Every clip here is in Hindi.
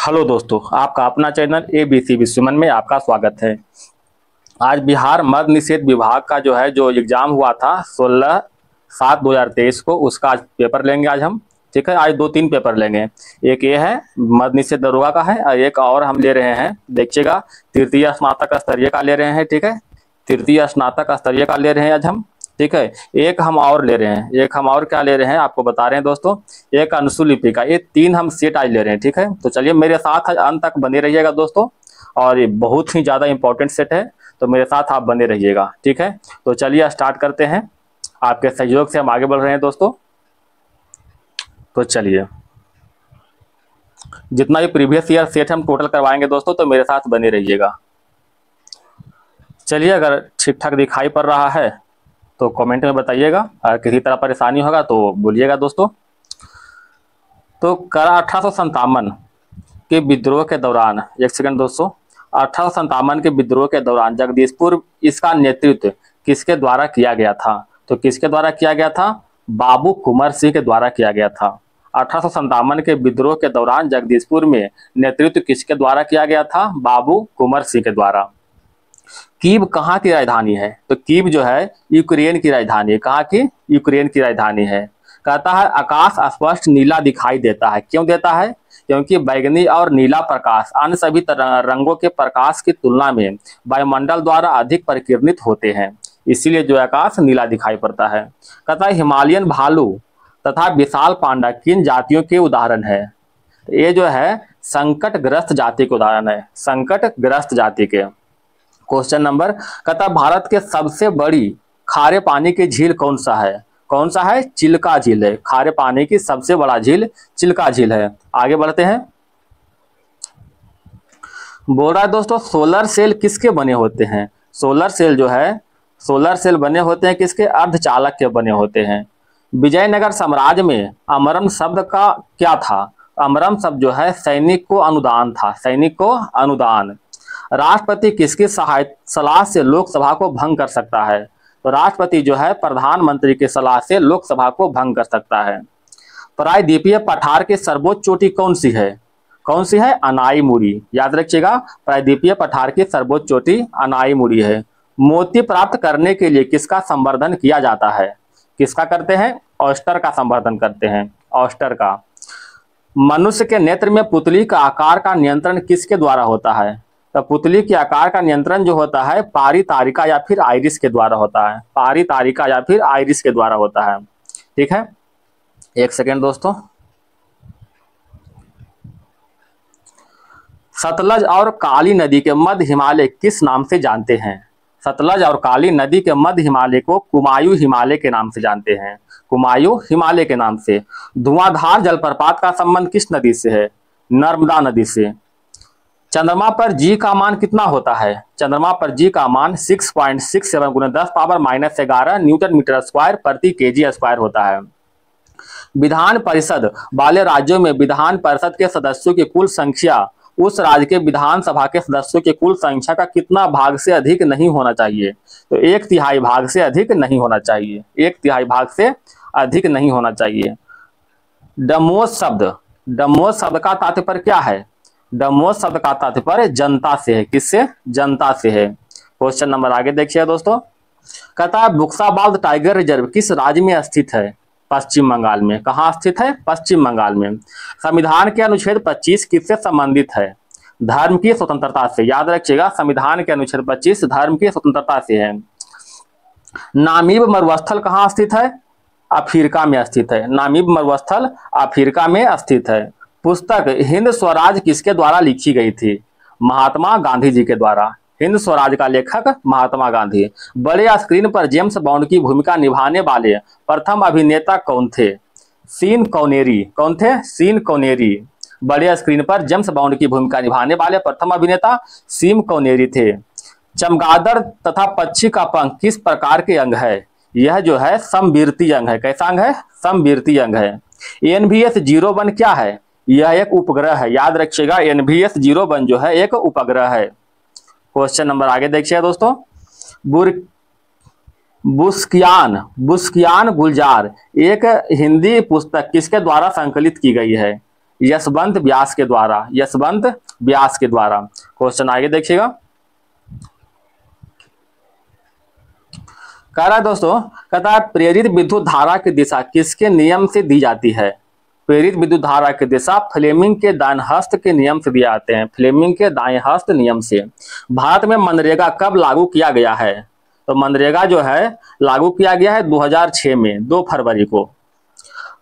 हेलो दोस्तों, आपका अपना चैनल ABC विश्वमन में आपका स्वागत है। आज बिहार मद्य निषेध विभाग का जो एग्जाम हुआ था 16/7/2023 को, उसका आज पेपर लेंगे आज हम। ठीक है, आज 2-3 पेपर लेंगे। एक ये है मद्य निषेध दरोगा का है और एक और हम ले रहे हैं, देखिएगा, तृतीय स्नातक स्तरीय का ले रहे हैं। ठीक है, तृतीय स्नातक स्तरीय का ले रहे हैं आज हम। ठीक है, एक हम और ले रहे हैं, एक हम और क्या ले रहे हैं आपको बता रहे हैं दोस्तों, एक अनुसूलिपि का। ये 3 हम सेट आज ले रहे हैं। ठीक है, तो चलिए मेरे साथ आज अंत तक बने रहिएगा दोस्तों, और ये बहुत ही ज़्यादा इंपॉर्टेंट सेट है, तो मेरे साथ आप बने रहिएगा। ठीक है, तो चलिए स्टार्ट करते हैं। आपके सहयोग से हम आगे बढ़ रहे हैं दोस्तों। तो चलिए, जितना भी प्रीवियस ईयर सेट हम टोटल करवाएंगे दोस्तों, तो मेरे साथ बने रहिएगा। चलिए, अगर ठीक ठाक दिखाई पड़ रहा है तो कमेंट में बताइएगा, अगर किसी तरह परेशानी होगा तो बोलिएगा दोस्तों। तो करा 1857 के विद्रोह के दौरान, एक सेकंड दोस्तों, 1857 के विद्रोह के दौरान जगदीशपुर, इसका नेतृत्व किसके द्वारा किया गया था? तो किसके द्वारा किया गया था? बाबू कुंवर सिंह के द्वारा किया गया था। 1857 के विद्रोह के दौरान जगदीशपुर में नेतृत्व किसके द्वारा किया गया था? बाबू कुंवर सिंह के द्वारा। कीव कहाँ की राजधानी है? तो कीव जो है यूक्रेन की राजधानी है। कहाँ की? यूक्रेन की राजधानी है। कहता है आकाश स्पष्ट नीला दिखाई देता है। क्यों देता है? क्योंकि बैगनी और नीला प्रकाश अन्य सभी रंगों के प्रकाश की तुलना में वायुमंडल द्वारा अधिक परिकिरणित होते हैं, इसीलिए जो आकाश नीला दिखाई पड़ता है। कहता है हिमालयन भालू तथा विशाल पांडा किन जातियों के उदाहरण है? ये जो है संकटग्रस्त जाति के उदाहरण है, संकटग्रस्त जाति के। क्वेश्चन नंबर, कहता भारत के सबसे बड़ी खारे पानी की झील कौन सा है? कौन सा है? चिल्का झील है। खारे पानी की सबसे बड़ा झील चिल्का झील है। आगे बढ़ते हैं। बोल रहा है दोस्तों, सोलर सेल किसके बने होते हैं? सोलर सेल जो है, सोलर सेल बने होते हैं किसके? अर्धचालक के बने होते हैं। विजयनगर साम्राज्य में अमरम शब्द का क्या था? अमरम शब्द जो है सैनिक को अनुदान था, सैनिक को अनुदान। राष्ट्रपति किसकी सलाह से लोकसभा को भंग कर सकता है? तो राष्ट्रपति जो है प्रधानमंत्री की सलाह से लोकसभा को भंग कर सकता है। प्रायद्वीपीय पठार की सर्वोच्च चोटी कौन सी है? कौन सी है? अनाईमुड़ी। याद रखिएगा, प्रायद्वीपीय पठार की सर्वोच्च चोटी अनाईमुड़ी है। मोती प्राप्त करने के लिए किसका संवर्धन किया जाता है? किसका करते हैं? ऑयस्टर का संवर्धन करते हैं, ऑयस्टर का। मनुष्य के नेत्र में पुतली का आकार का नियंत्रण किसके द्वारा होता है? तो पुतली के आकार का नियंत्रण जो होता है पारितारिका या फिर आइरिस के द्वारा होता है, पारितारिका या फिर आइरिस के द्वारा होता है। ठीक है, एक सेकेंड दोस्तों। सतलज और काली नदी के मध्य हिमालय किस नाम से जानते हैं? सतलज और काली नदी के मध्य हिमालय को कुमायूं हिमालय के नाम से जानते हैं, कुमायूं हिमालय के नाम से। धुआंधार जलप्रपात का संबंध किस नदी से है? नर्मदा नदी से। चंद्रमा पर जी का मान कितना होता है? चंद्रमा पर जी का मान 6.67 × 10⁻⁻11 न्यूटन मीटर स्क्वायर प्रति केजी स्क्वायर होता है। विधान परिषद वाले राज्यों में विधान परिषद के सदस्यों की कुल संख्या उस राज्य के विधानसभा के सदस्यों की कुल संख्या का कितना भाग से अधिक नहीं होना चाहिए? तो 1/3 भाग से अधिक नहीं होना चाहिए, 1/3 भाग से अधिक नहीं होना चाहिए। डमोस शब्द का तात्पर्य क्या है? डमोस शब्द का तात्पर्य जनता से है। किससे? जनता से है। क्वेश्चन नंबर आगे देखिए दोस्तों। कहता है बुक्साबाल्द टाइगर रिजर्व किस राज्य में स्थित है? पश्चिम बंगाल में। कहाँ स्थित है? पश्चिम बंगाल में। संविधान के अनुच्छेद 25 किससे संबंधित है? धर्म की स्वतंत्रता से। याद रखिएगा, संविधान के अनुच्छेद 25 धर्म की स्वतंत्रता से है। नामीब मरुस्थल कहाँ स्थित है? अफ्रीका में स्थित है। नामीब मरुस्थल अफ्रीका में स्थित है। पुस्तक हिंद स्वराज किसके द्वारा लिखी गई थी? महात्मा गांधी जी के द्वारा। हिंद स्वराज का लेखक महात्मा गांधी। बड़े स्क्रीन पर जेम्स बॉन्ड की भूमिका निभाने वाले प्रथम अभिनेता कौन थे? Scene Connery. कौन थे? Scene Connery. बड़े स्क्रीन पर जेम्स बॉन्ड की भूमिका निभाने वाले प्रथम अभिनेता सीन कॉनेरी थे। चमगादड़ तथा पक्षी का पंख किस प्रकार के अंग है? यह जो है समवर्ती अंग है। कैसा अंग है? समवर्ती अंग है। NVS 01 क्या है? यह एक उपग्रह है। याद रखिएगा, NVS 01 जो है एक उपग्रह है। क्वेश्चन नंबर आगे देखिए दोस्तों। बुस्कियान गुलजार एक हिंदी पुस्तक किसके द्वारा संकलित की गई है? यशवंत व्यास के द्वारा, यशवंत व्यास के द्वारा। क्वेश्चन आगे देखिएगा, कह रहा है दोस्तों, कहता है प्रेरित विद्युत धारा की दिशा किसके नियम से दी जाती है? प्रेरित विद्युत धारा की दिशा फ्लेमिंग के दाएं हस्त के नियम से दिए जाते हैं, फ्लेमिंग के दाएं हस्त नियम से। भारत में मनरेगा कब लागू किया गया है? तो मनरेगा जो है लागू किया गया है 2006 में 2 फरवरी को।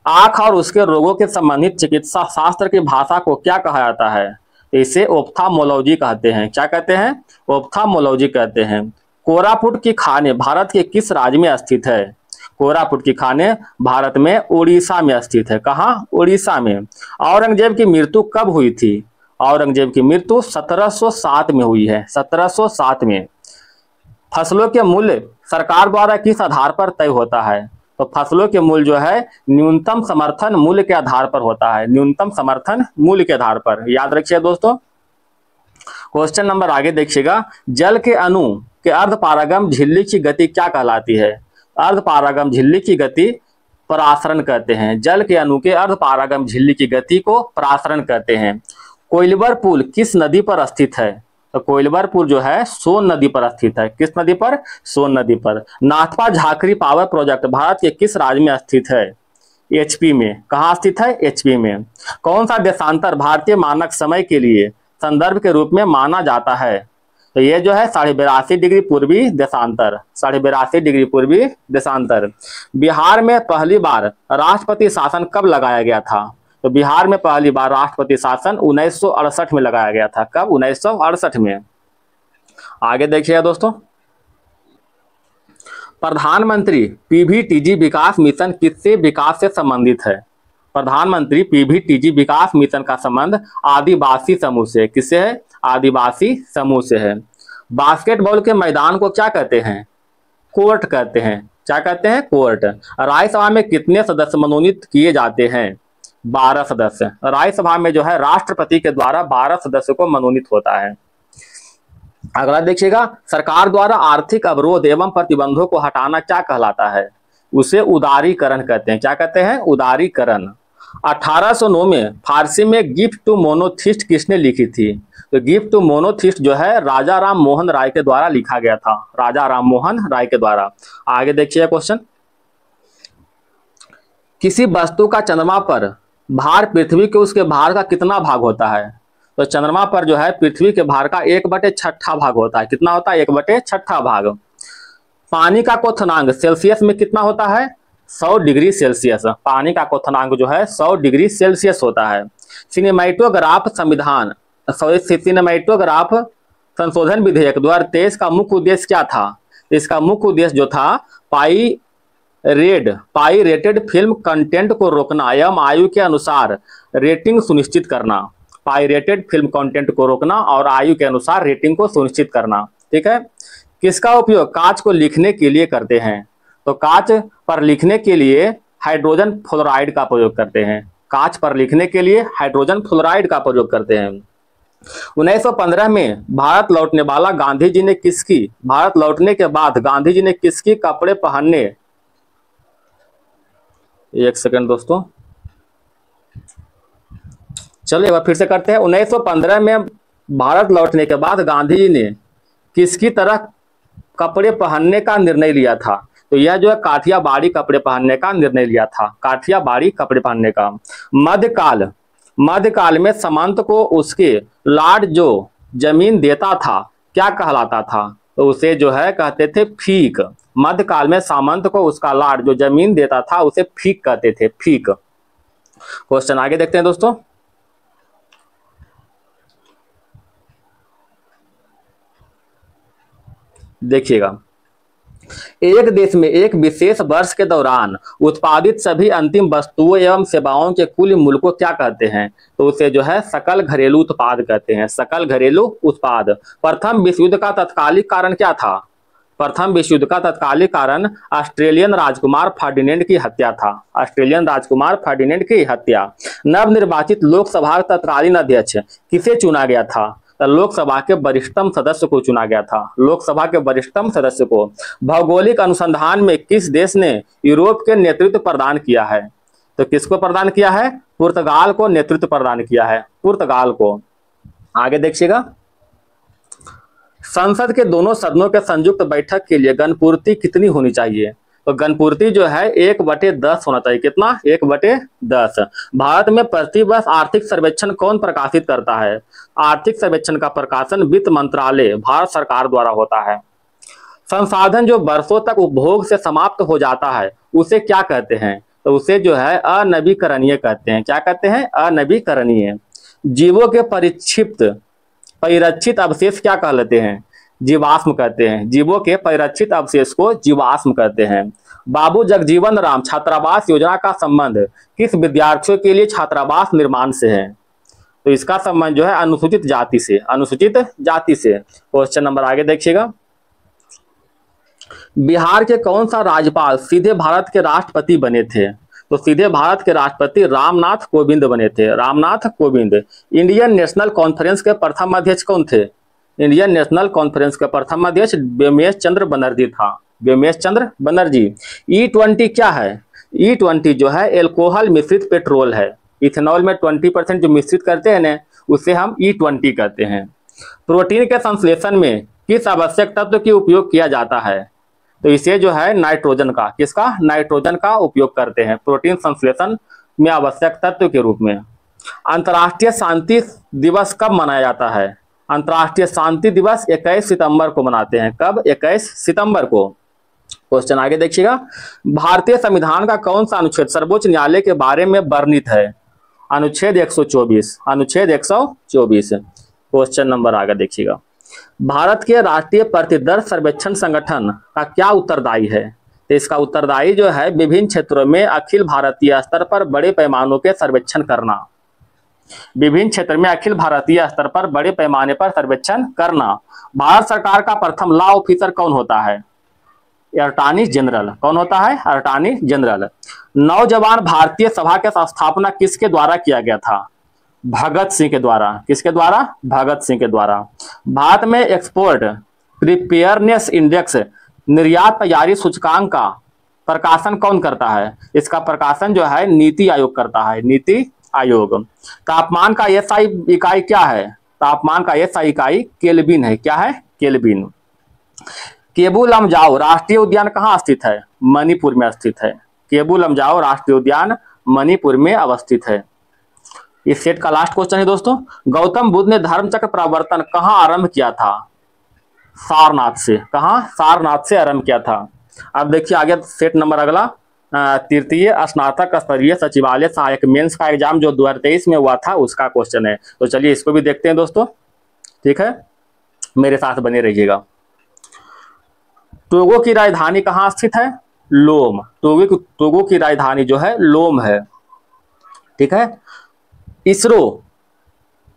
आंख और उसके रोगों के संबंधित चिकित्सा शास्त्र की भाषा को क्या कहा जाता है? इसे ओप्थामोलॉजी कहते हैं। क्या कहते हैं? ओप्थामोलॉजी कहते हैं। कोरापुट की खाने भारत के किस राज्य में स्थित है? कोरापुट की खाने भारत में उड़ीसा में स्थित है। कहाँ? उड़ीसा में। औरंगजेब की मृत्यु कब हुई थी? औरंगजेब की मृत्यु 1707 में हुई है, 1707 में। फसलों के मूल्य सरकार द्वारा किस आधार पर तय होता है? तो फसलों के मूल्य जो है न्यूनतम समर्थन मूल्य के आधार पर होता है, न्यूनतम समर्थन मूल्य के आधार पर। याद रखिए दोस्तों। क्वेश्चन नंबर आगे देखिएगा, जल के अणु के अर्धपारगम झिल्ली की गति क्या कहलाती है? अर्धपारगम झिल्ली की गति परासरण कहते हैं। जल के अणु के अर्धपारगम झिल्ली की गति को परासरण कहते हैं। कोइलवर पुल किस नदी पर स्थित है? तो कोइलवर पुल जो है सोन नदी पर स्थित है। किस नदी पर? सोन नदी पर। नाथपा झाकरी पावर प्रोजेक्ट भारत के किस राज्य में स्थित है? एचपी में। कहाँ स्थित है? एचपी में। कौन सा देशांतर भारतीय मानक समय के लिए संदर्भ के रूप में माना जाता है? तो ये जो है 82.5 डिग्री पूर्वी देशांतर, 82.5 डिग्री पूर्वी देशांतर। बिहार में पहली बार राष्ट्रपति शासन कब लगाया गया था? तो बिहार में पहली बार राष्ट्रपति शासन 1968 में लगाया गया था। कब? 1968 में। आगे देखिएगा दोस्तों, प्रधानमंत्री पीवीटीजी विकास मिशन किससे विकास से संबंधित है? प्रधानमंत्री पीवीटीजी विकास मिशन का संबंध आदिवासी समूह से। किससे है? आदिवासी समूह से है। बास्केटबॉल के मैदान को क्या कहते हैं? कोर्ट कहते हैं। क्या कहते हैं? कोर्ट। राज्यसभा में कितने सदस्य मनोनीत किए जाते हैं? 12 सदस्य। राज्यसभा में जो है राष्ट्रपति के द्वारा 12 सदस्यों को मनोनीत होता है। अगला देखिएगा, सरकार द्वारा आर्थिक अवरोध एवं प्रतिबंधों को हटाना क्या कहलाता है? उसे उदारीकरण कहते हैं। क्या कहते हैं? उदारीकरण। 1809 में फारसी में गिफ्ट टू मोनोथिस्ट किसने लिखी थी? तो गिफ्ट टू मोनोथिस्ट जो है राजा राम मोहन राय के द्वारा लिखा गया था, राजा राम मोहन राय के द्वारा। आगे देखिए क्वेश्चन, किसी वस्तु का चंद्रमा पर भार पृथ्वी के उसके भार का कितना भाग होता है? तो चंद्रमा पर जो है पृथ्वी के भार का 1/6 भाग होता है। कितना होता है? 1/6 भाग। पानी का क्वथनांक सेल्सियस में कितना होता है? 100 डिग्री सेल्सियस। पानी का क्वथनांक जो है 100 डिग्री सेल्सियस होता है। सिनेमैटोग्राफ संविधान सिनेमैटोग्राफ संशोधन विधेयक 2023 का मुख्य उद्देश्य क्या था? इसका मुख्य उद्देश्य जो था पाइरेटेड फिल्म कंटेंट को रोकना एवं आयु के अनुसार रेटिंग सुनिश्चित करना। पाइरेटेड फिल्म कंटेंट को रोकना और आयु के अनुसार रेटिंग को सुनिश्चित करना। ठीक है। किसका उपयोग कांच को लिखने के लिए करते हैं? तो कांच पर लिखने के लिए हाइड्रोजन फ्लोराइड का प्रयोग करते हैं। कांच पर लिखने के लिए हाइड्रोजन फ्लोराइड का प्रयोग करते हैं। 1915 में भारत लौटने वाला गांधी जी ने किसकी, भारत लौटने के बाद गांधी जी ने किसकी कपड़े पहनने, एक सेकंड दोस्तों, चलिए एक बार फिर से करते हैं। 1915 में भारत लौटने के बाद गांधी जी ने किसकी तरह कपड़े पहनने का निर्णय लिया था? तो यह जो है काठियावाड़ी कपड़े पहनने का निर्णय लिया था, काठियावाड़ी कपड़े पहनने का। मध्यकाल में सामंत को उसके लाड जो जमीन देता था क्या कहलाता था? तो उसे जो है कहते थे फीक। मध्यकाल में सामंत को उसका लाड जो जमीन देता था उसे फीक कहते थे, फीक। क्वेश्चन आगे देखते हैं दोस्तों। देखिएगा, एक देश में एक विशेष वर्ष के दौरान उत्पादित सभी अंतिम वस्तुओं एवं सेवाओं के कुल मूल्य को क्या कहते हैं? तो उसे जो है सकल घरेलू उत्पाद कहते हैं, सकल घरेलू उत्पाद। प्रथम विश्व युद्ध का तत्कालिक कारण क्या था? प्रथम विश्व युद्ध का तत्कालिक कारण ऑस्ट्रेलियन राजकुमार फर्डिनेंड की हत्या था, ऑस्ट्रेलियन राजकुमार फर्डिनेंड की हत्या। नवनिर्वाचित लोकसभा तत्कालीन अध्यक्ष किसे चुना गया था? लोकसभा के वरिष्ठतम सदस्य को चुना गया था, लोकसभा के वरिष्ठतम सदस्य को। भौगोलिक अनुसंधान में किस देश ने यूरोप के नेतृत्व प्रदान किया है? तो किसको प्रदान किया है? पुर्तगाल को नेतृत्व प्रदान किया है, पुर्तगाल को। आगे देखिएगा, संसद के दोनों सदनों के संयुक्त बैठक के लिए गणपूर्ति कितनी होनी चाहिए? तो गणपूर्ति जो है 1/10 होना चाहिए। कितना? 1/10। भारत में प्रतिवर्ष आर्थिक सर्वेक्षण कौन प्रकाशित करता है? आर्थिक सर्वेक्षण का प्रकाशन वित्त मंत्रालय भारत सरकार द्वारा होता है। संसाधन जो वर्षों तक उपभोग से समाप्त हो जाता है उसे क्या कहते हैं? तो उसे जो है अनवीकरणीय कहते हैं। क्या कहते हैं? अनवीकरणीय। जीवों के परिरक्षित अवशेष क्या कहलाते हैं? जीवाश्म कहते हैं। जीवों के परिरक्षित अवशेष को जीवाश्म कहते हैं। बाबू जगजीवन राम छात्रावास योजना का संबंध किस विद्यार्थियों के लिए छात्रावास निर्माण से है? तो इसका संबंध जो है अनुसूचित जाति से, अनुसूचित जाति से। क्वेश्चन नंबर आगे देखिएगा, बिहार के कौन सा राज्यपाल सीधे भारत के राष्ट्रपति बने थे? तो सीधे भारत के राष्ट्रपति रामनाथ कोविंद बने थे, Ramnath Kovind. Indian national conference के प्रथम अध्यक्ष कौन थे? इंडियन नेशनल कॉन्फ्रेंस के प्रथम अध्यक्ष बेमेश चंद्र बनर्जी था, बेमेश चंद्र बनर्जी। E20 क्या है? E20 जो है एल्कोहल मिश्रित पेट्रोल है। इथेनॉल में 20% जो मिश्रित करते हैं ना, उसे हम E20 कहते हैं। प्रोटीन के संश्लेषण में किस आवश्यक तत्व की उपयोग किया जाता है? तो इसे जो है नाइट्रोजन का, किसका? नाइट्रोजन का उपयोग करते हैं प्रोटीन संश्लेषण में आवश्यक तत्व के रूप में। अंतर्राष्ट्रीय शांति दिवस कब मनाया जाता है? अंतर्राष्ट्रीय शांति दिवस 21 सितंबर को मनाते हैं। कब? 21 सितंबर को। क्वेश्चन आगे देखिएगा, भारतीय संविधान का कौन सा अनुच्छेद सर्वोच्च न्यायालय के बारे में वर्णित है? अनुच्छेद 124, अनुच्छेद 124। क्वेश्चन नंबर आगे देखिएगा, भारत के राष्ट्रीय प्रतिदर सर्वेक्षण संगठन का क्या उत्तरदायी है? तो इसका उत्तरदायी जो है विभिन्न क्षेत्रों में अखिल भारतीय स्तर पर बड़े पैमानों के सर्वेक्षण करना, विभिन्न क्षेत्र में अखिल भारतीय स्तर पर बड़े पैमाने पर सर्वेक्षण करना। भारत सरकार का प्रथम लॉ ऑफिसर कौन होता है? Attorney general. कौन होता है? Attorney general. नौजवान भारतीय सभा के स्थापना किसके द्वारा किया गया था? भगत सिंह के द्वारा। किसके द्वारा? भगत सिंह के द्वारा। भारत में एक्सपोर्ट प्रिपेयरनेस इंडेक्स निर्यात तैयारी सूचकांक का प्रकाशन कौन करता है? इसका प्रकाशन जो है नीति आयोग करता है, नीति आयोग। तापमान का एसआई इकाई क्या है? तापमान का एसआई इकाई केल्विन है। क्या है? केल्विन। केबू लमजाओ राष्ट्रीय उद्यान कहाँ स्थित है? मणिपुर में स्थित है। केबू लमजाओ राष्ट्रीय उद्यान मणिपुर में अवस्थित है। इस सेट का लास्ट क्वेश्चन है दोस्तों, गौतम बुद्ध ने धर्मचक्र प्रवर्तन कहाँ आरंभ किया था? सारनाथ से। कहाँ? सारनाथ से आरंभ किया था। अब देखिए आगे सेट नंबर अगला, तृतीय स्नातक स्तरीय सचिवालय सहायक मेंस का एग्जाम जो 2023 में हुआ था उसका क्वेश्चन है। तो चलिए इसको भी देखते हैं दोस्तों, ठीक है, मेरे साथ बने रहिएगा। टोगो की राजधानी कहाँ स्थित है? लोम। टोगो की राजधानी जो है लोम है, ठीक है। इसरो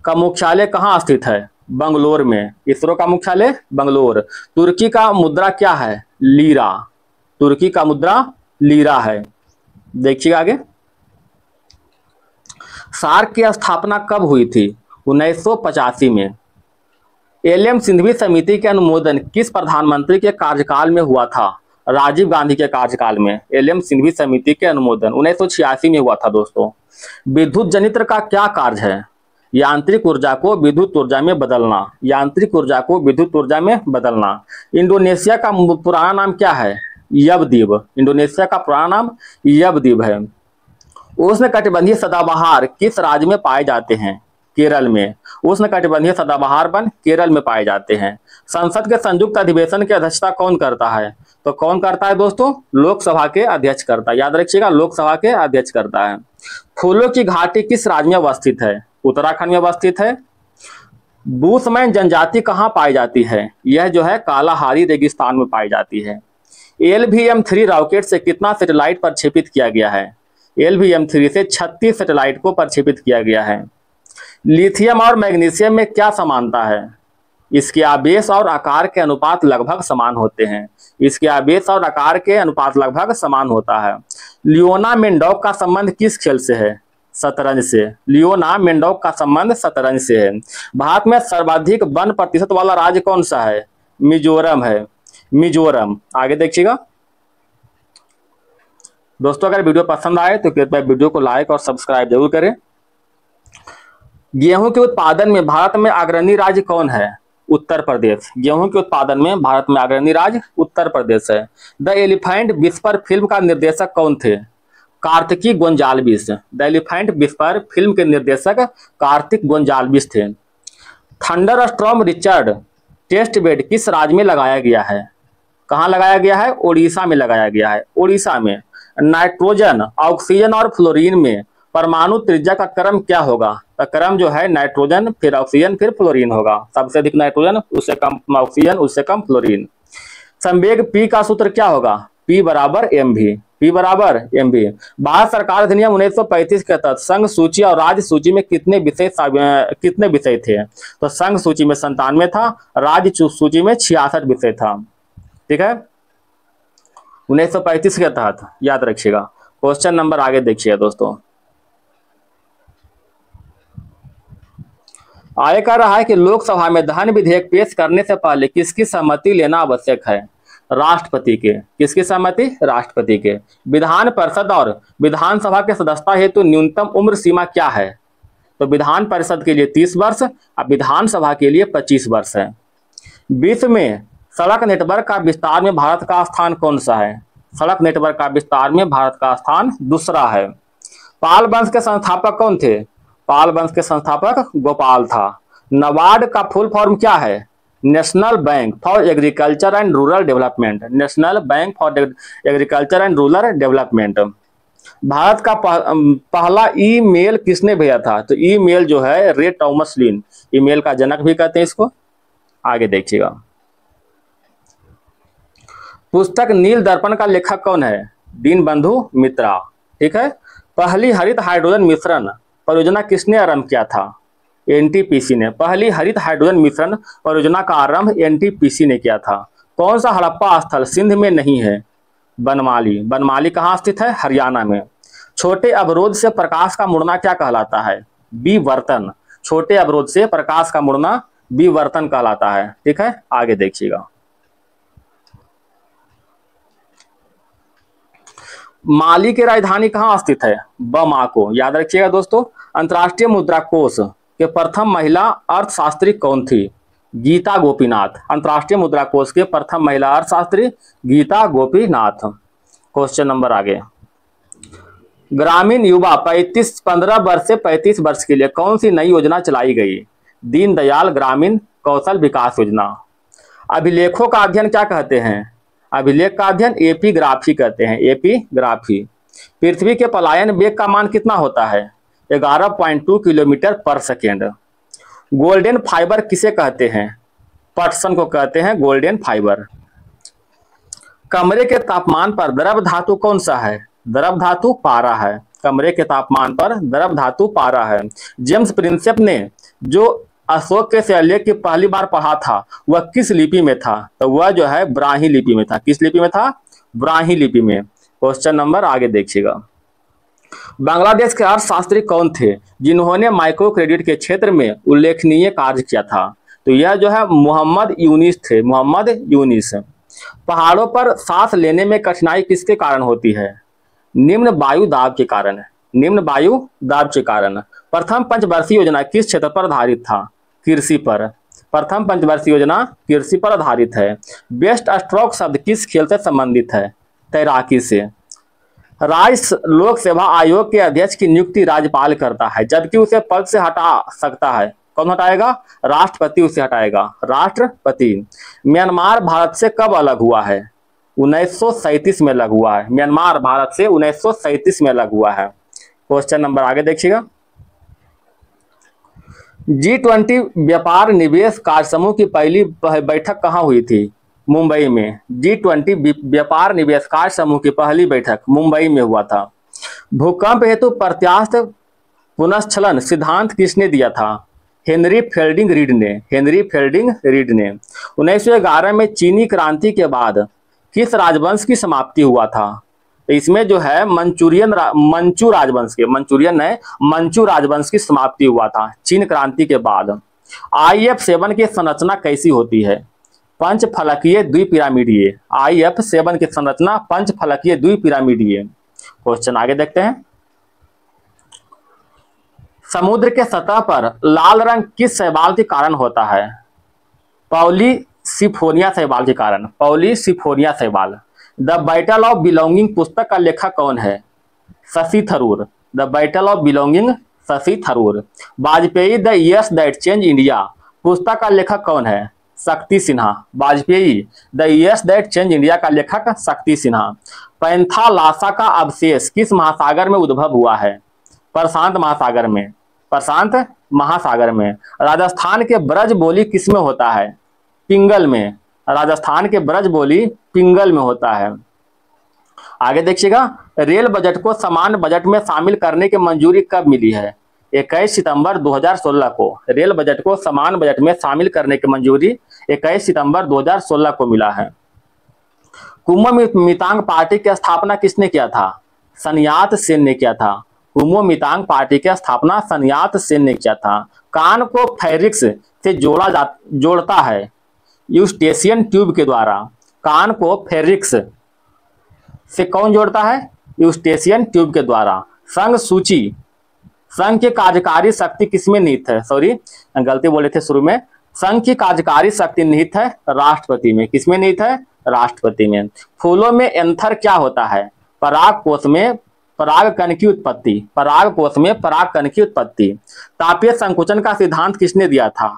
का मुख्यालय कहाँ स्थित है? बंगलोर में। इसरो का मुख्यालय बंगलोर। तुर्की का मुद्रा क्या है? लीरा। तुर्की का मुद्रा लीरा है। देखिएगा आगे, सार्क की स्थापना कब हुई थी? 1985 में। एलएम सिंघवी समिति के अनुमोदन किस प्रधानमंत्री के कार्यकाल में हुआ था? राजीव गांधी के कार्यकाल में एलएम सिंघवी समिति के अनुमोदन 1986 में हुआ था दोस्तों। विद्युत जनित्र का क्या कार्य है? यांत्रिक ऊर्जा को विद्युत ऊर्जा में बदलना। यांत्रिक ऊर्जा को विद्युत ऊर्जा में बदलना। इंडोनेशिया का पुराना नाम क्या है? यवद्वीप। इंडोनेशिया का पुराना नाम यवद्वीप है। उष्णकटिबंधीय सदाबहार किस राज्य में पाए जाते हैं? केरल में। उष्णकटिबंधीय सदाबहार वन केरल में पाए जाते हैं। संसद के संयुक्त अधिवेशन की अध्यक्षता कौन करता है? तो कौन करता है दोस्तों? लोकसभा के अध्यक्ष करता है। याद रखिएगा, लोकसभा के अध्यक्ष करता है। फूलों की घाटी किस राज्य में अवस्थित है? उत्तराखंड में अवस्थित है। बूशमैन जनजाति कहाँ पाई जाती है? यह जो है कालाहारी रेगिस्तान में पाई जाती है। LVM-3 रॉकेट से कितना सैटेलाइट प्रक्षेपित किया गया है? LVM-3 से 36 सैटेलाइट को प्रक्षेपित किया गया है। लिथियम और मैग्नीशियम में क्या समानता है? इसके आवेश और आकार के अनुपात लगभग समान होते हैं। इसके आवेश और आकार के अनुपात लगभग समान होता है। लियोना मेंडोक का संबंध किस खेल से है? शतरंज से। लियोना मेंडोक का संबंध शतरंज से है। भारत में सर्वाधिक वन प्रतिशत वाला राज्य कौन सा है? मिजोरम है। मिजोरम। आगे देखिएगा, दोस्तों अगर वीडियो पसंद आए तो कृपया वीडियो को लाइक और सब्सक्राइब जरूर करें। गेहूं के उत्पादन में भारत में अग्रणी राज्य कौन है? उत्तर प्रदेश। गेहूं के उत्पादन में भारत में अग्रणी राज्य उत्तर प्रदेश है। द एलिफेंट विस्पर फिल्म का निर्देशक कौन थे? Kartiki Gonsalves. The elephant whisper film के निर्देशक कार्तिक गोंजाल्विस थे। Thunderstorm research testbed किस राज्य में लगाया गया है? कहाँ लगाया गया है? ओडिशा में लगाया गया है, ओडिशा में। नाइट्रोजन, ऑक्सीजन और फ्लोरीन में परमाणु त्रिज्या का क्रम क्या होगा? तो क्रम जो है नाइट्रोजन फिर ऑक्सीजन फिर फ्लोरीन होगा। सबसे अधिक नाइट्रोजन, उससे कम ऑक्सीजन, उससे कम फ्लोरीन। संवेग P का सूत्र क्या होगा? P बराबर mv। P बराबर mv। भारत सरकार अधिनियम 1935 के तहत संघ सूची और राज्य सूची में कितने विषय थे? तो संघ सूची में 97 था, राज्य सूची में 66 विषय था। ठीक है, 1935 के तहत, याद रखिएगा। क्वेश्चन नंबर आगे देखिएगा दोस्तों। आगे कह रहा है कि लोकसभा में धन विधेयक पेश करने से पहले किसकी सहमति लेना आवश्यक है? राष्ट्रपति के। किसकी सहमति? राष्ट्रपति के। विधान परिषद और विधानसभा के सदस्यता हेतु न्यूनतम उम्र सीमा क्या है? तो विधान परिषद के लिए 30 वर्ष और विधानसभा के लिए 25 वर्ष है। विश्व में सड़क नेटवर्क का विस्तार में भारत का स्थान कौन सा है? सड़क नेटवर्क का विस्तार में भारत का स्थान दूसरा है। पाल वंश के संस्थापक कौन थे? पाल वंश के संस्थापक गोपाल था। नाबार्ड का फुल फॉर्म क्या है? National bank for agriculture and rural development. National bank for agriculture and rural development. Bharat का पहला ईमेल किसने भेजा था? तो ईमेल जो है रे टॉमस लिन, ईमेल का जनक भी कहते हैं इसको। आगे देखिएगा। पुस्तक नील दर्पण का लेखक कौन है? दीनबंधु मित्रा। ठीक है। पहली हरित हाइड्रोजन मिश्रण परियोजना किसने आरंभ किया था? एनटीपीसी ने। पहली हरित हाइड्रोजन मिश्रण परियोजना का आरंभ एनटीपीसी ने किया था। कौन सा हड़प्पा स्थल सिंध में नहीं है? बनमाली। बनमाली कहाँ स्थित है? हरियाणा में। छोटे अवरोध से प्रकाश का मुड़ना क्या कहलाता है? विवर्तन। छोटे अवरोध से प्रकाश का मुड़ना विवर्तन कहलाता है। ठीक है, आगे देखिएगा। माली की राजधानी कहाँ स्थित है? बमाको। याद रखिएगा दोस्तों। अंतर्राष्ट्रीय मुद्रा कोष के प्रथम महिला अर्थशास्त्री कौन थी? गीता गोपीनाथ। अंतर्राष्ट्रीय मुद्रा कोष के प्रथम महिला अर्थशास्त्री गीता गोपीनाथ। क्वेश्चन नंबर आगे। ग्रामीण युवा 15 वर्ष से 35 वर्ष के लिए कौन सी नई योजना चलाई गई? दीनदयाल ग्रामीण कौशल विकास योजना। अभिलेखों का अध्ययन क्या कहते हैं? अभिलेख का अध्ययन एपीग्राफी कहते हैं, एपीग्राफी। पृथ्वी के पलायन वेग का मान कितना होता है? 11.2 किलोमीटर पर सेकेंड। गोल्डन फाइबर किसे कहते हैं? पटसन को कहते हैं गोल्डन फाइबर। कमरे के तापमान पर द्रव धातु कौन सा है? द्रव धातु पारा है। कमरे के तापमान पर द्रव धातु पारा है। जेम्स प्रिंसेप ने जो अशोक के शिलालेख की पहली बार पढ़ा था वह किस लिपि में था? तो वह जो है ब्राह्मी लिपि में था। किस लिपि में था? ब्राह्मी लिपि में। क्वेश्चन नंबर आगे देखिएगा। बांग्लादेश के अर्थशास्त्री कौन थे जिन्होंने माइक्रो क्रेडिट के क्षेत्र में उल्लेखनीय कार्य किया था? तो यह जो है मोहम्मद यूनिस थे, मोहम्मद यूनिस। पहाड़ों पर सांस लेने में कठिनाई किसके कारण होती है? निम्न वायु दाब के कारण। निम्न वायु दाब के कारण। प्रथम पंचवर्षीय योजना किस क्षेत्र पर आधारित था? कृषि पर। प्रथम पंचवर्षीय योजना कृषि पर आधारित है। बेस्ट स्ट्रोक शब्द किस खेल से संबंधित है? तैराकी से। राज्य लोक सेवा आयोग के अध्यक्ष की नियुक्ति राज्यपाल करता है, जबकि उसे पद से हटा सकता है। कौन हटाएगा? राष्ट्रपति उसे हटाएगा, राष्ट्रपति। म्यांमार भारत से कब अलग हुआ है? 1937 में अलग हुआ है। म्यांमार भारत से 1937 में अलग हुआ है। क्वेश्चन नंबर आगे देखिएगा। G20 व्यापार निवेश कार्य समूह की पहली बैठक कहाँ हुई थी? मुंबई में। G20 व्यापार निवेश कार्य समूह की पहली बैठक मुंबई में हुआ था। भूकंप हेतु प्रत्यास्थ पुनस्खलन सिद्धांत किसने दिया था? हेनरी फेल्डिंग रीड ने। हेनरी फेल्डिंग रीड ने। 1911 में चीनी क्रांति के बाद किस राजवंश की समाप्ति हुआ था? इसमें जो है मंचू राजवंश की समाप्ति हुआ था चीन क्रांति के बाद। IF-7 की संरचना कैसी होती है? पंचफलकीय द्विपिरामिडीय। IF-7 की संरचना पंचफलकीय द्विपिरामिडीय। क्वेश्चन आगे देखते हैं। समुद्र के सतह पर लाल रंग किस शैवाल के कारण होता है? पॉलीसिफोनिया शैवाल के कारण, पॉलीसिफोनिया शैवाल। द बैटल ऑफ बिलोंगिंग पुस्तक का लेखक कौन है? Shashi Tharoor. The battle of belonging, Shashi Tharoor. Vajpayee the years that change India पुस्तक का लेखक कौन है? शक्ति Sinha. Vajpayee the years that change India का लेखक शक्ति सिन्हा। पैंथालासा का अवशेष किस महासागर में उद्भव हुआ है? प्रशांत महासागर में, प्रशांत महासागर में। राजस्थान के ब्रज बोली किस में होता है? पिंगल में। राजस्थान के ब्रज बोली पिंगल में होता है। आगे देखिएगा, रेल बजट को सामान्य बजट में शामिल करने की मंजूरी कब मिली है? 21 सितंबर 2016 को रेल बजट को सामान्य बजट में शामिल करने की मंजूरी 21 सितंबर 2016 को मिला है। कुमो मितांग पार्टी की स्थापना किसने किया था? सन्यात सेन ने किया था। कुमो मितांग पार्टी की स्थापना सन्यात सेन ने किया था। कान को फेरिक्स से जोड़ता है यूस्टेशियन ट्यूब के द्वारा। कान को फेरिक्स से कौन जोड़ता है? यूस्टेशियन ट्यूब के द्वारा। संघ सूची, संघ की कार्यकारी शक्ति किसमें निहित है? सॉरी, गलती बोले थे शुरू में। संघ की कार्यकारी शक्ति निहित है राष्ट्रपति में। किसमें निहित है? राष्ट्रपति में। फूलों में एंथर क्या होता है? पराग कोश में पराग कण की उत्पत्ति, पराग कोश में पराग कण की उत्पत्ति। तापीय संकुचन का सिद्धांत किसने दिया था?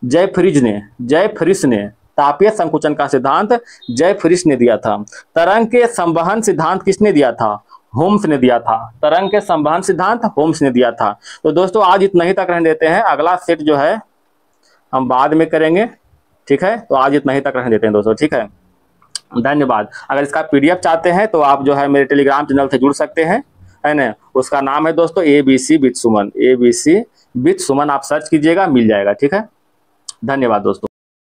जयफ्रिज ने, जयफ्रिज ने। तापीय संकुचन का सिद्धांत जयफ्रिज ने दिया था। तरंग के संवहन सिद्धांत किसने दिया था? होम्स ने दिया था। तरंग के संवहन सिद्धांत होम्स ने दिया था। तो दोस्तों आज इतना ही तक रहने देते हैं, अगला सेट जो है हम बाद में करेंगे, ठीक है। तो आज इतना ही तक रहने देते हैं दोस्तों, ठीक है। धन्यवाद। अगर इसका पीडीएफ चाहते हैं तो आप जो है मेरे टेलीग्राम चैनल से जुड़ सकते हैं, है ना। उसका नाम है दोस्तों ABC with Suman, ABC with Suman. आप सर्च कीजिएगा, मिल जाएगा, ठीक है। धन्यवाद दोस्तों।